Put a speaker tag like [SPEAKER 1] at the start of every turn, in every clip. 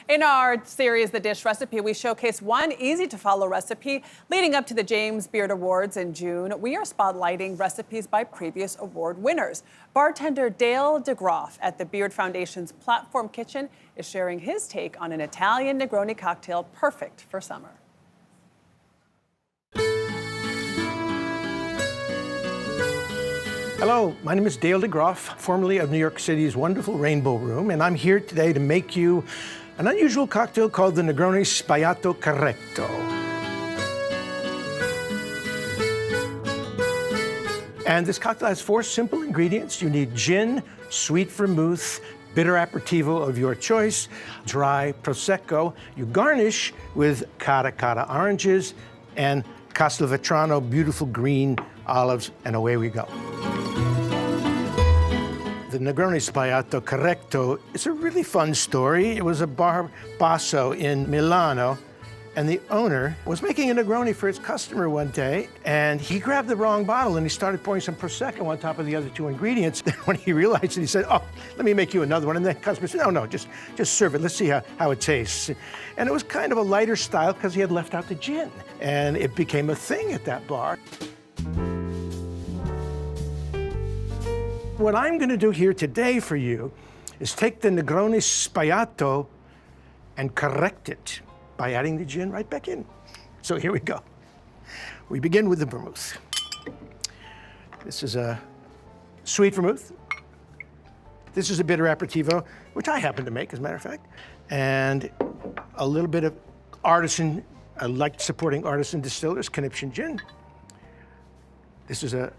[SPEAKER 1] In our series, The Dish Recipe, we showcase one easy-to-follow recipe leading up to the James Beard Awards in June. We are spotlighting recipes by previous award winners. Bartender Gayle DeGroff at the Beard Foundation's Platform Kitchen is sharing his take on an Italian Negroni cocktail perfect for summer.
[SPEAKER 2] Hello, my name is Gayle DeGroff, formerly of New York City's wonderful Rainbow Room, and I'm here today to make you an unusual cocktail called the Negroni Sbagliato Corretto. And this cocktail has 4 simple ingredients. You need gin, sweet vermouth, bitter aperitivo of your choice, dry Prosecco. You garnish with cara oranges and Castelvetrano beautiful green olives, and away we go. The Negroni Sbagliato Corretto is a really fun story. It was a bar basso in Milano, and the owner was making a Negroni for his customer one day, and he grabbed the wrong bottle and he started pouring some Prosecco on top of the other 2 ingredients. Then when he realized it, he said, "Oh, let me make you another one." And the customer said, "No, just serve it. Let's see how it tastes." And it was kind of a lighter style because he had left out the gin, and it became a thing at that bar. What I'm going to do here today for you is take the Negroni Sbagliato and correct it by adding the gin right back in. So here we go. We begin with the vermouth. This is a sweet vermouth. This is a bitter aperitivo, which I happen to make, as a matter of fact. And a little bit of artisan, I like supporting artisan distillers, conniption gin. This is a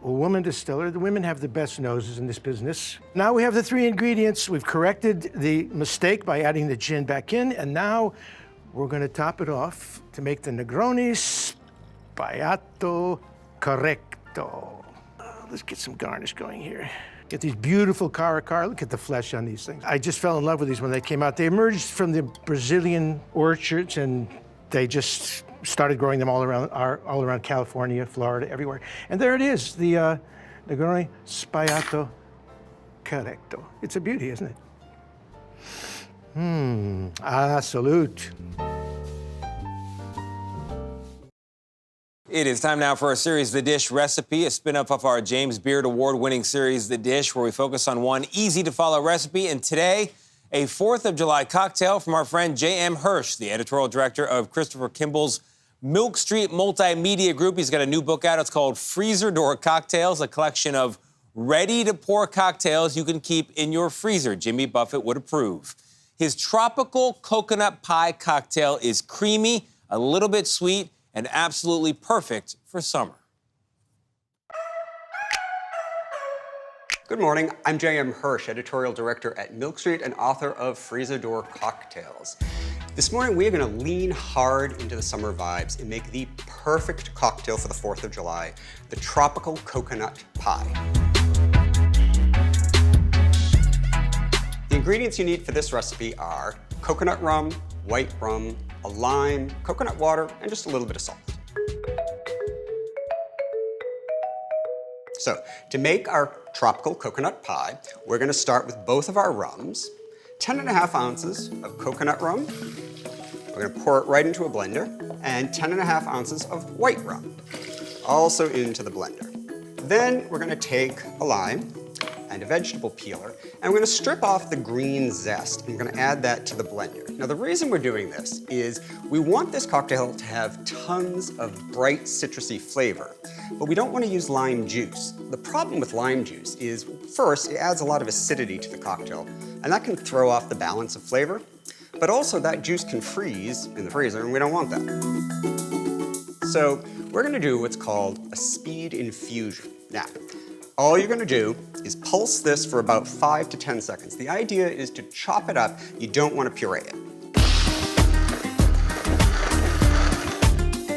[SPEAKER 2] woman distiller. The women have the best noses in this business. Now we have the 3 ingredients. We've corrected the mistake by adding the gin back in, and now we're going to top it off to make the Negroni Sbagliato Corretto. Let's get some garnish going here. Get these beautiful cara. Look at the flesh on these things. I just fell in love with these when they came out. They emerged from the Brazilian orchards, and they just started growing them all around California, Florida, everywhere. And there it is, the Negroni Sbagliato Corretto. It's a beauty, isn't it? Salute.
[SPEAKER 3] It is time now for our series, The Dish Recipe, a spin-off of our James Beard Award-winning series, The Dish, where we focus on one easy-to-follow recipe. And today, a 4th of July cocktail from our friend J.M. Hirsch, the editorial director of Christopher Kimball's Milk Street Multimedia Group. He's got a new book out. It's called Freezer Door Cocktails, a collection of ready-to-pour cocktails you can keep in your freezer. Jimmy Buffett would approve. His tropical coconut pie cocktail is creamy, a little bit sweet, and absolutely perfect for summer.
[SPEAKER 4] Good morning, I'm J.M. Hirsch, editorial director at Milk Street and author of Freezer Door Cocktails. This morning, we are going to lean hard into the summer vibes and make the perfect cocktail for the 4th of July, the tropical coconut pie. The ingredients you need for this recipe are coconut rum, white rum, a lime, coconut water, and just a little bit of salt. So, to make our tropical coconut pie, we're going to start with both of our rums. 10½ ounces of coconut rum. We're going to pour it right into a blender, and 10½ ounces of white rum, also into the blender. Then we're going to take a lime and a vegetable peeler, and we're going to strip off the green zest, and we're going to add that to the blender. Now, the reason we're doing this is we want this cocktail to have tons of bright citrusy flavor, but we don't want to use lime juice. The problem with lime juice is, first, it adds a lot of acidity to the cocktail, and that can throw off the balance of flavor, but also that juice can freeze in the freezer, and we don't want that. So we're going to do what's called a speed infusion. Now, all you're going to do is pulse this for about 5 to 10 seconds. The idea is to chop it up. You don't want to puree it.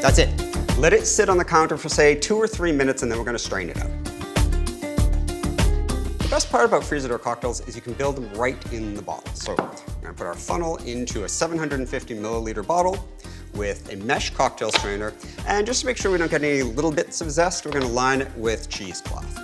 [SPEAKER 4] That's it. Let it sit on the counter for, say, 2 or 3 minutes, and then we're going to strain it out. The best part about freezer door cocktails is you can build them right in the bottle. So we're going to put our funnel into a 750 milliliter bottle with a mesh cocktail strainer. And just to make sure we don't get any little bits of zest, we're going to line it with cheesecloth.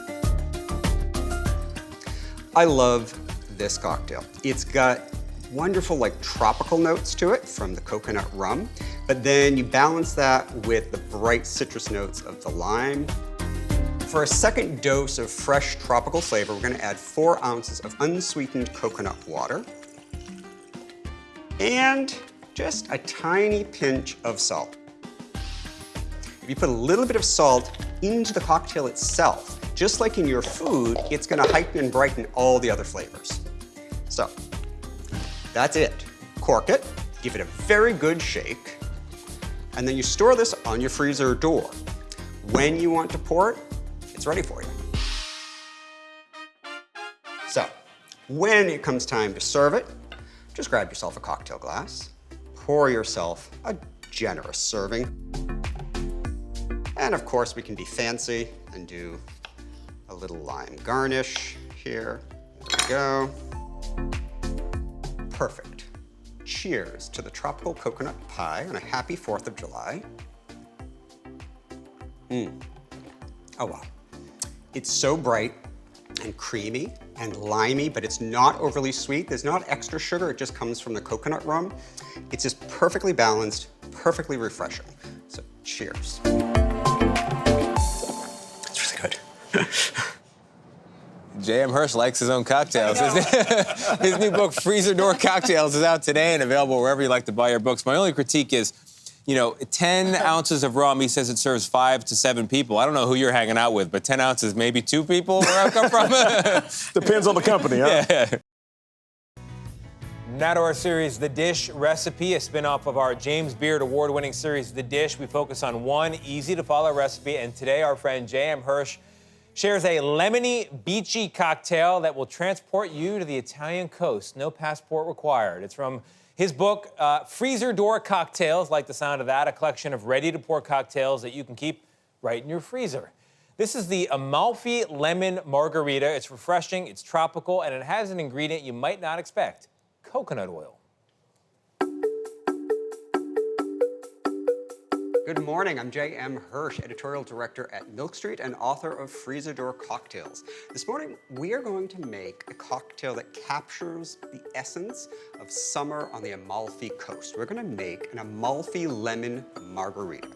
[SPEAKER 4] I love this cocktail. It's got wonderful like tropical notes to it from the coconut rum, but then you balance that with the bright citrus notes of the lime. For a second dose of fresh tropical flavor, we're gonna add 4 ounces of unsweetened coconut water and just a tiny pinch of salt. If you put a little bit of salt into the cocktail itself, just like in your food, it's gonna heighten and brighten all the other flavors. So, that's it. Cork it, give it a very good shake, and then you store this on your freezer door. When you want to pour it, it's ready for you. So, when it comes time to serve it, just grab yourself a cocktail glass, pour yourself a generous serving, and of course we can be fancy and do a little lime garnish here. There we go. Perfect. Cheers to the tropical coconut pie on a happy 4th of July. Oh wow. It's so bright and creamy and limey, but it's not overly sweet. There's not extra sugar, it just comes from the coconut rum. It's just perfectly balanced, perfectly refreshing. So cheers. It's really good.
[SPEAKER 3] J.M. Hirsch likes his own cocktails. His new book, Freezer Door Cocktails, is out today and available wherever you like to buy your books. My only critique is, 10 ounces of rum, he says it serves 5 to 7 people. I don't know who you're hanging out with, but 10 ounces, maybe 2 people where I come from?
[SPEAKER 5] Depends on the company, huh?
[SPEAKER 3] Yeah. Now to our series, The Dish Recipe, a spin-off of our James Beard Award-winning series, The Dish. We focus on one easy-to-follow recipe, and today our friend J.M. Hirsch shares a lemony, beachy cocktail that will transport you to the Italian coast. No passport required. It's from his book, Freezer Door Cocktails, like the sound of that, a collection of ready-to-pour cocktails that you can keep right in your freezer. This is the Amalfi Lemon Margarita. It's refreshing, it's tropical, and it has an ingredient you might not expect: coconut oil.
[SPEAKER 4] Good morning, I'm J.M. Hirsch, editorial director at Milk Street and author of Freezer Door Cocktails. This morning, we are going to make a cocktail that captures the essence of summer on the Amalfi coast. We're gonna make an Amalfi Lemon Margarita.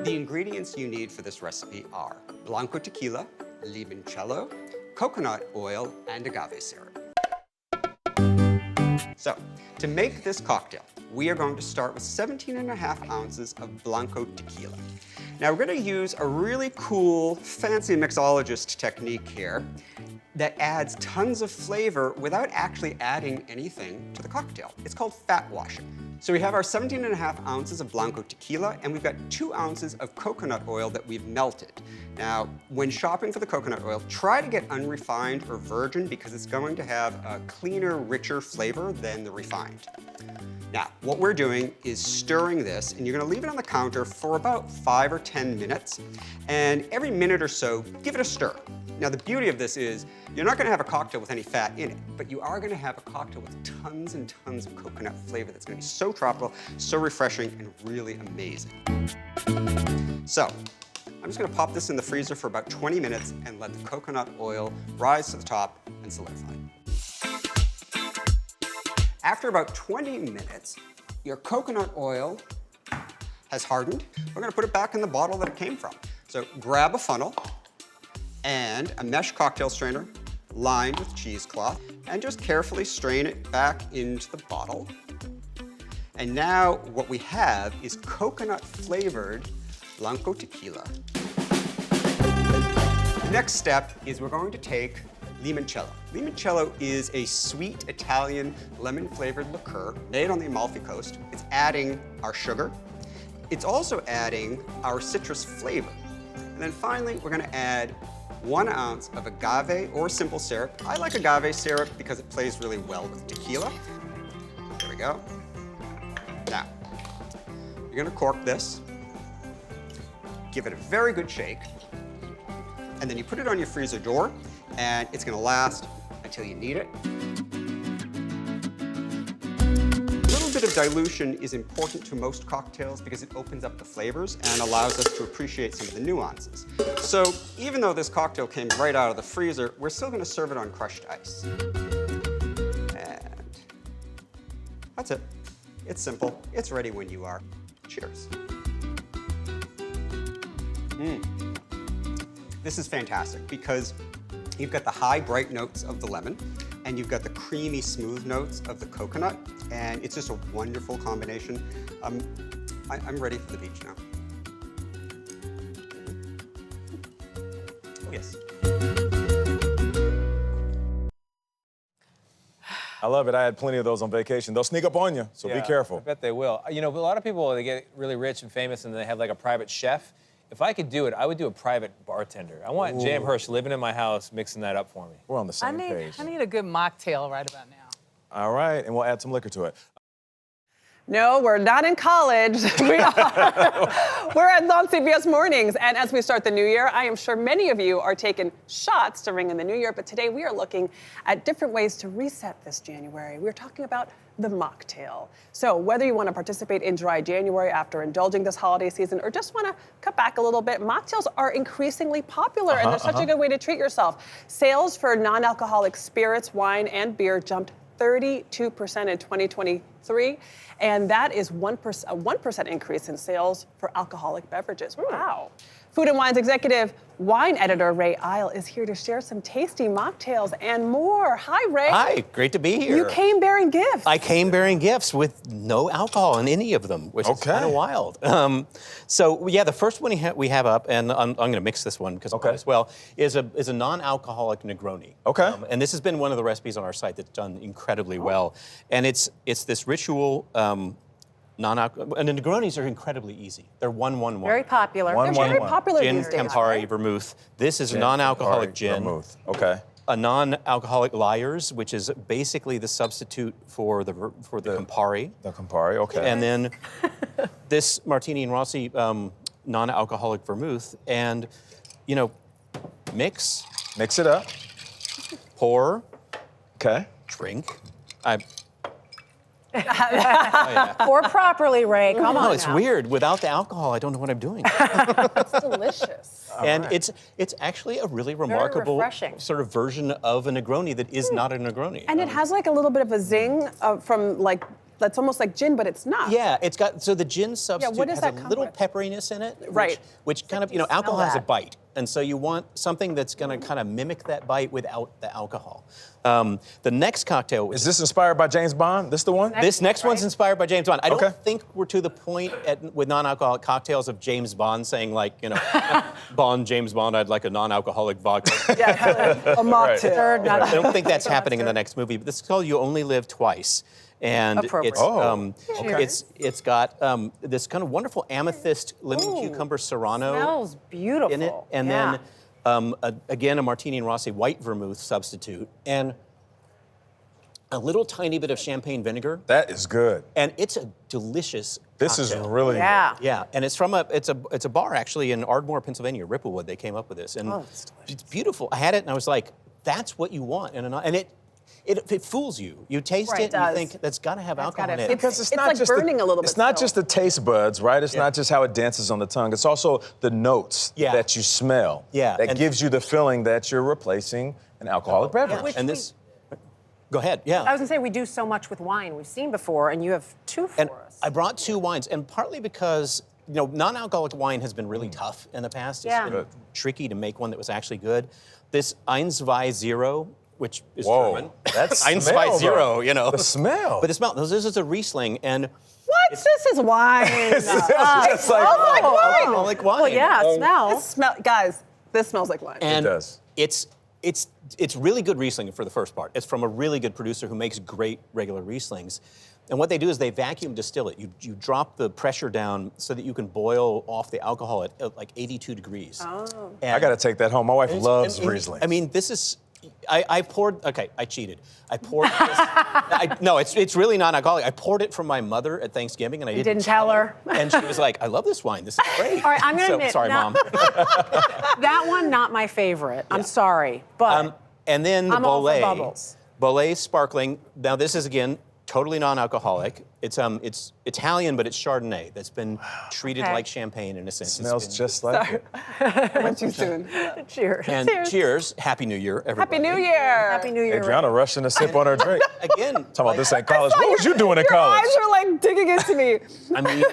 [SPEAKER 4] The ingredients you need for this recipe are Blanco tequila, limoncello, coconut oil, and agave syrup. So, to make this cocktail, we are going to start with 17.5 ounces of Blanco tequila. Now we're going to use a really cool, fancy mixologist technique here that adds tons of flavor without actually adding anything to the cocktail. It's called fat washing. So we have our 17.5 ounces of Blanco tequila, and we've got 2 ounces of coconut oil that we've melted. Now, when shopping for the coconut oil, try to get unrefined or virgin because it's going to have a cleaner, richer flavor than the refined. Now, what we're doing is stirring this, and you're gonna leave it on the counter for about 5 or 10 minutes, and every minute or so, give it a stir. Now, the beauty of this is you're not gonna have a cocktail with any fat in it, but you are gonna have a cocktail with tons and tons of coconut flavor that's gonna be so tropical, so refreshing, and really amazing. So, I'm just gonna pop this in the freezer for about 20 minutes and let the coconut oil rise to the top and solidify. After about 20 minutes, your coconut oil has hardened. We're gonna put it back in the bottle that it came from. So grab a funnel and a mesh cocktail strainer lined with cheesecloth, and just carefully strain it back into the bottle. And now what we have is coconut flavored Blanco tequila. The next step is we're going to take limoncello. Limoncello is a sweet Italian lemon-flavored liqueur made on the Amalfi coast. It's adding our sugar. It's also adding our citrus flavor. And then finally, we're gonna add 1 ounce of agave or simple syrup. I like agave syrup because it plays really well with tequila. There we go. Now, you're gonna cork this, give it a very good shake, and then you put it on your freezer door, and it's gonna last until you need it. A little bit of dilution is important to most cocktails because it opens up the flavors and allows us to appreciate some of the nuances. So even though this cocktail came right out of the freezer, we're still going to serve it on crushed ice. And that's it. It's simple. It's ready when you are. Cheers. This is fantastic because you've got the high, bright notes of the lemon, and you've got the creamy, smooth notes of the coconut, and it's just a wonderful combination. I'm ready for the beach now. Oh, yes.
[SPEAKER 5] I love it. I had plenty of those on vacation. They'll sneak up on you, so be careful.
[SPEAKER 3] I bet they will. You know, a lot of people, they get really rich and famous and they have like a private chef. If I could do it, I would do a private bartender. I want J.M. Hirsch living in my house, mixing that up for me.
[SPEAKER 5] We're on the same page.
[SPEAKER 6] I need a good mocktail right about now.
[SPEAKER 5] All right, and we'll add some liquor to it.
[SPEAKER 1] No, we're not in college. We are. We're on CBS Mornings. And as we start the new year, I am sure many of you are taking shots to ring in the new year. But today we are looking at different ways to reset this January. We're talking about the mocktail. So whether you want to participate in dry January after indulging this holiday season or just want to cut back a little bit, mocktails are increasingly popular and they're such a good way to treat yourself. Sales for non-alcoholic spirits, wine, and beer jumped 32% in 2023, and that is a 1% increase in sales for alcoholic beverages. Wow. Food and Wine's executive wine editor, Ray Isle, is here to share some tasty mocktails and more. Hi, Ray.
[SPEAKER 7] Hi, great to be here.
[SPEAKER 1] You came bearing gifts.
[SPEAKER 7] I came bearing gifts with no alcohol in any of them, which is kind of wild. So yeah, the first one we have up, and I'm going to mix this one because I might as well, is a non-alcoholic Negroni.
[SPEAKER 5] Okay.
[SPEAKER 7] And this has been one of the recipes on our site that's done incredibly well. And it's this ritual. Non-alcohol, and the Negronis are incredibly easy. They're 1-1-1.
[SPEAKER 6] Very popular.
[SPEAKER 1] They're very popular
[SPEAKER 7] Gin,
[SPEAKER 1] these days,
[SPEAKER 7] Campari,
[SPEAKER 1] right?
[SPEAKER 7] vermouth. This is a non-alcoholic gin.
[SPEAKER 5] Vermouth. Okay.
[SPEAKER 7] A non-alcoholic Liars, which is basically the substitute for the Campari.
[SPEAKER 5] The Campari, okay.
[SPEAKER 7] And then this Martini and Rossi non-alcoholic vermouth, and mix.
[SPEAKER 5] Mix it up.
[SPEAKER 7] Pour.
[SPEAKER 5] Okay.
[SPEAKER 7] Drink.
[SPEAKER 6] Pour properly, Ray. Come on.
[SPEAKER 7] No, it's weird. Without the alcohol, I don't know what I'm doing.
[SPEAKER 1] It's delicious.
[SPEAKER 7] And it's actually a really remarkable
[SPEAKER 6] refreshing.
[SPEAKER 7] sort of version of a Negroni that is not a Negroni.
[SPEAKER 1] And it has like a little bit of a zing from like, that's almost like gin, but it's not.
[SPEAKER 7] Yeah, it's got, so the gin substitute
[SPEAKER 1] what does
[SPEAKER 7] has a
[SPEAKER 1] that come
[SPEAKER 7] little
[SPEAKER 1] with?
[SPEAKER 7] pepperiness in it.
[SPEAKER 1] Right.
[SPEAKER 7] Which kind of, alcohol has a bite. And so you want something that's going to kind of mimic that bite without the alcohol. The next cocktail...
[SPEAKER 5] Is this inspired by James Bond? This the one?
[SPEAKER 7] This next one's inspired by James Bond. I
[SPEAKER 5] Okay.
[SPEAKER 7] don't think we're to the point with non-alcoholic cocktails of James Bond saying like, James Bond, I'd like a non-alcoholic vodka.
[SPEAKER 1] Yeah, a mocktail.
[SPEAKER 7] I don't think that's happening in the next movie, but this is called You Only Live Twice. And it's got this kind of wonderful amethyst lemon cucumber serrano
[SPEAKER 6] Smells beautiful.
[SPEAKER 7] in it, and then again a Martini and Rossi white vermouth substitute, and a little tiny bit of champagne vinegar.
[SPEAKER 5] That is good.
[SPEAKER 7] And it's a delicious
[SPEAKER 5] This is
[SPEAKER 7] cocktail.
[SPEAKER 5] really
[SPEAKER 6] Yeah.
[SPEAKER 7] Yeah, and it's from it's a bar actually in Ardmore, Pennsylvania, Ripplewood. They came up with this, and it's beautiful. I had it, and I was like, "That's what you want," and it fools you. You taste it, and you think that's got to have alcohol in it.
[SPEAKER 5] Because
[SPEAKER 1] It's like burning a little bit
[SPEAKER 5] It's not
[SPEAKER 1] still.
[SPEAKER 5] just the taste buds, right? It's not just how it dances on the tongue. It's also the notes that you smell.
[SPEAKER 7] Yeah,
[SPEAKER 5] That
[SPEAKER 7] and-
[SPEAKER 5] gives you the feeling that you're replacing an alcoholic beverage.
[SPEAKER 7] And this, go ahead. Yeah.
[SPEAKER 6] I was going to say, we do so much with wine. We've seen before, and you have two for
[SPEAKER 7] And
[SPEAKER 6] us.
[SPEAKER 7] I brought two wines, and partly because non-alcoholic wine has been really tough in the past. It's been tricky to make one that was actually good. This Eins Zwei Zero, which is German.
[SPEAKER 5] That's
[SPEAKER 7] Eins
[SPEAKER 5] smell,
[SPEAKER 7] Zwei Zero,
[SPEAKER 5] though. The smell.
[SPEAKER 7] But the smell. This is a Riesling, and
[SPEAKER 1] What? This is wine.
[SPEAKER 5] It smells just like
[SPEAKER 7] alcoholic wine.
[SPEAKER 6] Well, yeah, it smells.
[SPEAKER 1] Guys, this smells like wine.
[SPEAKER 7] And
[SPEAKER 5] It does.
[SPEAKER 7] It's really good Riesling for the first part. It's from a really good producer who makes great regular Rieslings. And what they do is they vacuum distill it. You drop the pressure down so that you can boil off the alcohol at like 82 degrees. Oh.
[SPEAKER 5] I got to take that home. My wife loves Riesling.
[SPEAKER 7] I mean, this is... I poured, okay, I cheated. I poured this, no, it's really non-alcoholic. I poured it from my mother at Thanksgiving, and I didn't
[SPEAKER 6] tell her.
[SPEAKER 7] And she was like, I love this wine, this is great.
[SPEAKER 6] All right, I'm going to admit,
[SPEAKER 7] sorry, Mom.
[SPEAKER 6] that one, not my favorite. I'm sorry, but
[SPEAKER 7] And then the
[SPEAKER 6] I'm all for
[SPEAKER 7] Beaujolais.
[SPEAKER 6] bubbles.
[SPEAKER 7] Beaujolais sparkling. Now, this is, again, totally non-alcoholic. It's Italian, but it's Chardonnay that's been treated like champagne in a sense.
[SPEAKER 5] Smells just like it.
[SPEAKER 1] I went too soon.
[SPEAKER 6] Cheers.
[SPEAKER 7] And cheers. Happy New Year, everybody.
[SPEAKER 1] Happy New Year.
[SPEAKER 6] Happy New Year.
[SPEAKER 5] Adriana rushing to sip on her drink.
[SPEAKER 7] Again,
[SPEAKER 5] Talking about this ain't college. What was you doing in college?
[SPEAKER 1] Your eyes are like digging into me.
[SPEAKER 7] I mean,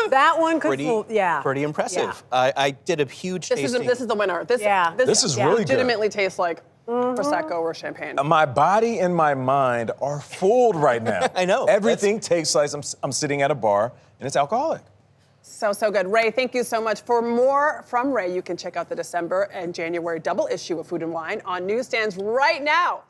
[SPEAKER 6] That one could
[SPEAKER 7] pretty,
[SPEAKER 6] fool, yeah.
[SPEAKER 7] pretty impressive.
[SPEAKER 6] Yeah.
[SPEAKER 7] I did a huge
[SPEAKER 1] This
[SPEAKER 7] tasting.
[SPEAKER 1] is the winner. This
[SPEAKER 5] This is really good.
[SPEAKER 1] legitimately tastes like Prosecco or champagne.
[SPEAKER 5] My body and my mind are fooled right now.
[SPEAKER 7] I know.
[SPEAKER 5] Everything tastes like I'm sitting at a bar and it's alcoholic.
[SPEAKER 1] So good. Ray, thank you so much. For more from Ray, you can check out the December and January double issue of Food and Wine on newsstands right now.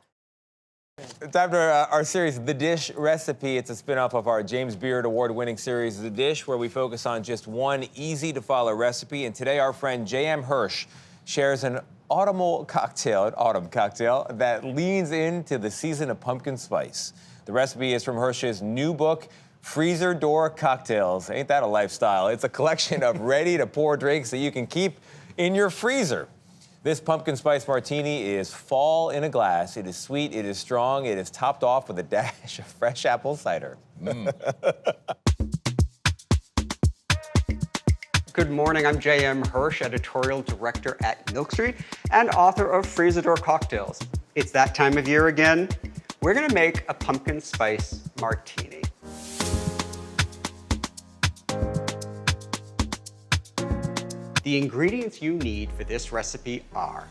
[SPEAKER 3] Time for our series, The Dish Recipe. It's a spin-off of our James Beard Award-winning series, The Dish, where we focus on just one easy-to-follow recipe. And today, our friend J.M. Hirsch shares an autumn cocktail that leans into the season of pumpkin spice. The recipe is from Hirsch's new book, Freezer Door Cocktails. Ain't that a lifestyle? It's a collection of ready-to-pour drinks that you can keep in your freezer. This pumpkin spice martini is fall in a glass. It is sweet, it is strong, it is topped off with a dash of fresh apple cider.
[SPEAKER 4] Good morning, I'm J.M. Hirsch, editorial director at Milk Street and author of Freezer Door Cocktails. It's that time of year again. We're gonna make a pumpkin spice martini. The ingredients you need for this recipe are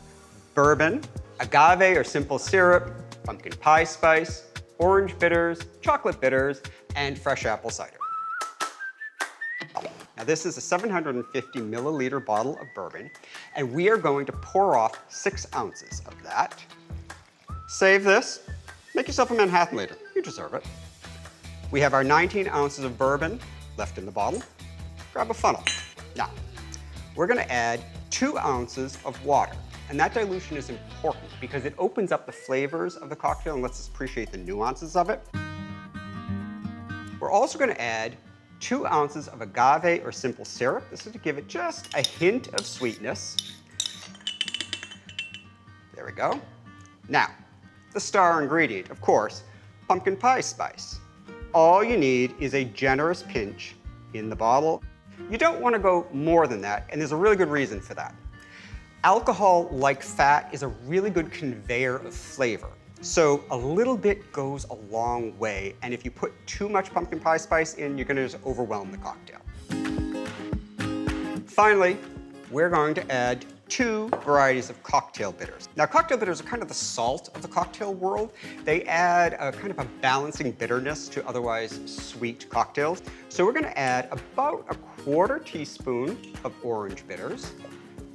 [SPEAKER 4] bourbon, agave or simple syrup, pumpkin pie spice, orange bitters, chocolate bitters, and fresh apple cider. Now this is a 750 milliliter bottle of bourbon, and we are going to pour off 6 ounces of that. Save this, make yourself a Manhattan later, you deserve it. We have our 19 ounces of bourbon left in the bottle. Grab a funnel. Now, we're gonna add 2 ounces of water. And that dilution is important because it opens up the flavors of the cocktail and lets us appreciate the nuances of it. We're also gonna add 2 ounces of agave or simple syrup. This is to give it just a hint of sweetness. There we go. Now, the star ingredient, of course, pumpkin pie spice. All you need is a generous pinch in the bottle. You don't want to go more than that, and there's a really good reason for that. Alcohol, like fat, is a really good conveyor of flavor. So a little bit goes a long way, and if you put too much pumpkin pie spice in, you're going to just overwhelm the cocktail. Finally, we're going to add 2 varieties of cocktail bitters. Now, cocktail bitters are kind of the salt of the cocktail world. They add a kind of a balancing bitterness to otherwise sweet cocktails. So we're gonna add about a 1/4 teaspoon of orange bitters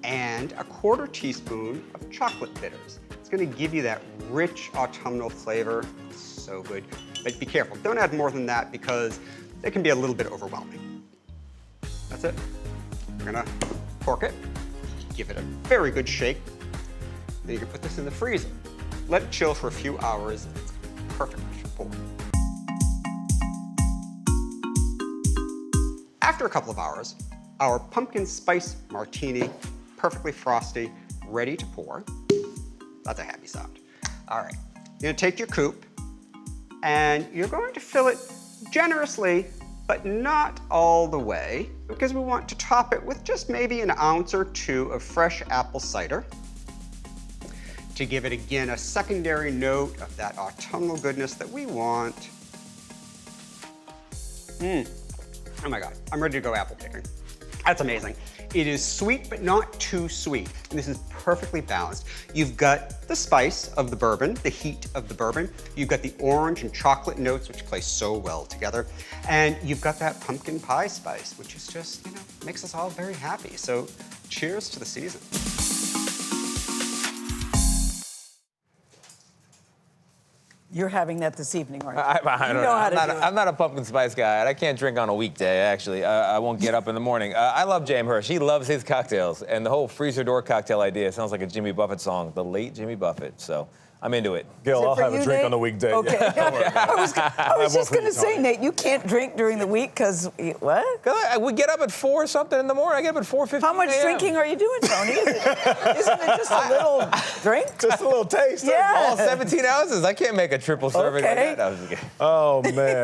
[SPEAKER 4] and a 1/4 teaspoon of chocolate bitters. It's gonna give you that rich autumnal flavor. So good. But be careful, don't add more than that because it can be a little bit overwhelming. That's it. We're gonna cork it. Give it a very good shake. Then you can put this in the freezer. Let it chill for a few hours. It's perfect to pour. After a couple of hours, our pumpkin spice martini, perfectly frosty, ready to pour. That's a happy sound. All right, you're gonna take your coupe and you're going to fill it generously, but not all the way, because we want to top it with just maybe an ounce or 2 of fresh apple cider to give it, again, a secondary note of that autumnal goodness that we want. Oh my God, I'm ready to go apple picking. That's amazing. It is sweet, but not too sweet. And this is perfectly balanced. You've got the spice of the bourbon, the heat of the bourbon. You've got the orange and chocolate notes, which play so well together. And you've got that pumpkin pie spice, which is just, makes us all very happy. So cheers to the season.
[SPEAKER 8] You're having that this evening, aren't you?
[SPEAKER 3] I don't
[SPEAKER 8] know how to do it.
[SPEAKER 3] I'm not a pumpkin spice guy, and I can't drink on a weekday, actually. I won't get up in the morning. I love J.M. Hirsch. He loves his cocktails, and the whole freezer door cocktail idea sounds like a Jimmy Buffett song, the late Jimmy Buffett, so I'm into it.
[SPEAKER 5] Gayle, I'll
[SPEAKER 8] for
[SPEAKER 5] have a
[SPEAKER 8] you,
[SPEAKER 5] drink
[SPEAKER 8] Nate?
[SPEAKER 5] on the weekday.
[SPEAKER 8] Okay. I was just going to say, Nate, you can't drink during the week because, what?
[SPEAKER 3] We get up at 4 or something in the morning. I get up at 4:15
[SPEAKER 8] How much
[SPEAKER 3] a.m.
[SPEAKER 8] drinking are you doing, Tony? Isn't it just a little drink?
[SPEAKER 5] Just a little taste.
[SPEAKER 8] Yeah.
[SPEAKER 3] All 17 ounces. I can't make a triple serving like
[SPEAKER 8] Okay.
[SPEAKER 3] that. I was just kidding.
[SPEAKER 5] Oh, man.